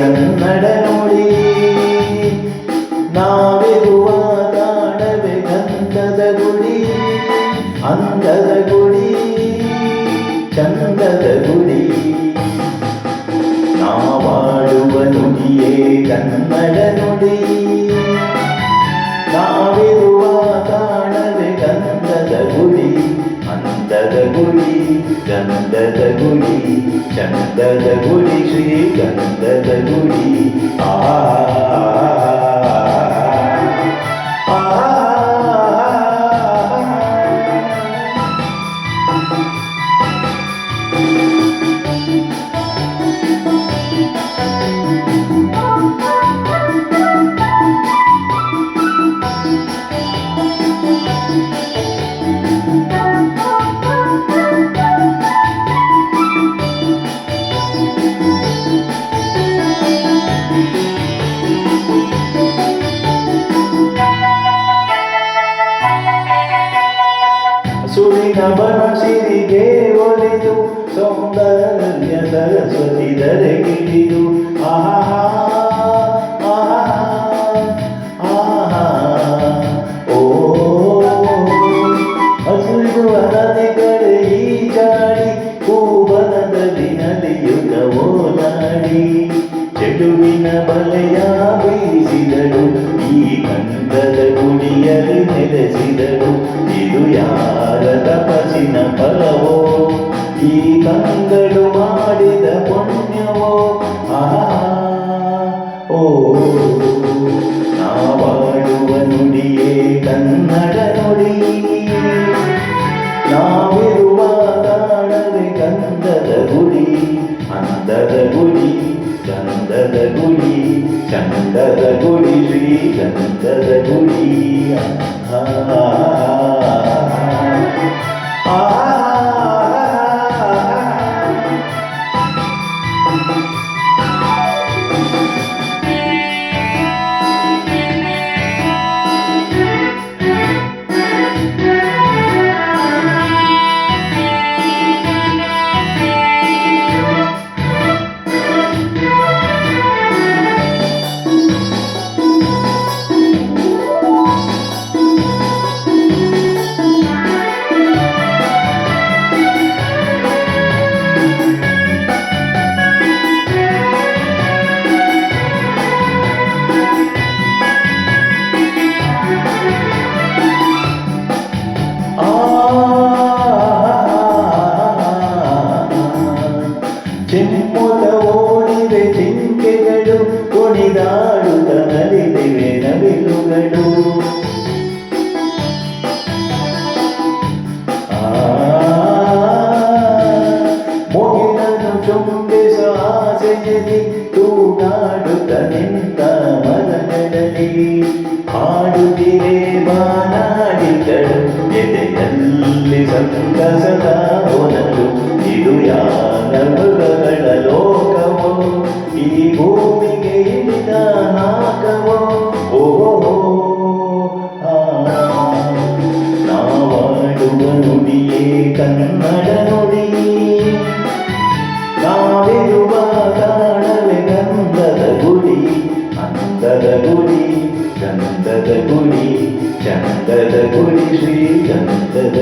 ಕನ್ನಡ ನುಡಿ ನಾವಿರುವ ತಾಣವೇ ಗಂಧದ ಗುಡಿ ಅಂದದ ಗುಡಿ ಚಂದದ ಗುಡಿ ನಾವಾಡುವ ನುಡಿಯೇ ಕನ್ನಡ ನುಡಿ ನಾವಿರುವ ತಾಣವೇ ಗಂಧದ ಗುಡಿ ಅಂದದ ಗುಡಿ ಗಂಧದ ಗುಡಿ ಚಂದದ ಗುಡಿ ಶ್ರೀ ಗಂಧದ ಗುಡಿ ಆ ಸುಳಿನ ಬನಸಿರಿಗೆ ಒಲಿದು ಸೌಂದರ್ಯ ಸರಸ್ವತಿ ಧರೆಗಿಳಿದು ಆಹಾ ಆಹಾ ಆಹಾ ಓ ಹಸುರಿರುವ ನದಿಗಳೇ ಈಜಾಡಿ ಹೂವನದಲ್ಲಿ ನದಿಯುಗವೋ ನಾಡಿ ಚೆಲುವಿನ ಬಲೆಯ ಬೀಸಿದಳು ಈ ಗಂಧದ ಗುಡಿಯಲ್ಲಿ ನೆಲೆಸಿದಳು ಇದು ಯಾರ ತಪಸ್ಸಿನ ಫಲವೋ ಈ ಕಂಗಳು ಮಾಡಿದ ಪುಣ್ಯವೋ ಆಹಾ ಓ ನಾವಾಡುವ ನುಡಿಯೇ ಕನ್ನಡ ನುಡಿ ನಾವಿರುವ ತಾಣವೇ ಗಂಧದ ಗುಡಿ ಅಂದದ ಗುಡಿ ಗಂಧದ ಗುಡಿ ಚಂದದ ಗುಡಿ ಶ್ರೀ ಗಂಧದ ಗುಡಿ ಚಿಮ್ಮುತ ಓಡಿವೆ ಜಿಂಕೆಗಳು ಕುಣಿದಾಡುತ್ತ ನಲಿದಿವೆ ನವಿಲುಗಳು ಮುಗಿಲನ್ನು ಚುಂಬಿಸ ಆಸೆಯಲ್ಲಿ ತೂಗಾಡುತ್ತ ನಿಂತ ಮರಗಳಲ್ಲಿ ಹಾಡುತ್ತಿರೆ ಬಾನಾಡಿಗಳು ಎದೆಯಲ್ಲಿ ಸಂತಸದ ಹೊನಲು ಇದು ಯಾರ ಮೃಗಗಳ ಲೋಕವೋ ಈ ಭೂಮಿಗೆ ಇಳಿದ ನಾಕವೋ ಓಹೋ ನಾವಾಡುವ ನುಡಿಯೇ ಕನ್ನಡ ನುಡಿ ನಾವಿರುವ ತಾಣವೇ ಗಂಧದ ಗುಡಿ ಅಂದದ ಗುಡಿ ಗಂಧದ ಗುಡಿ ಚಂದದ ಗುಡಿ ಶ್ರೀ ಗಂಧದ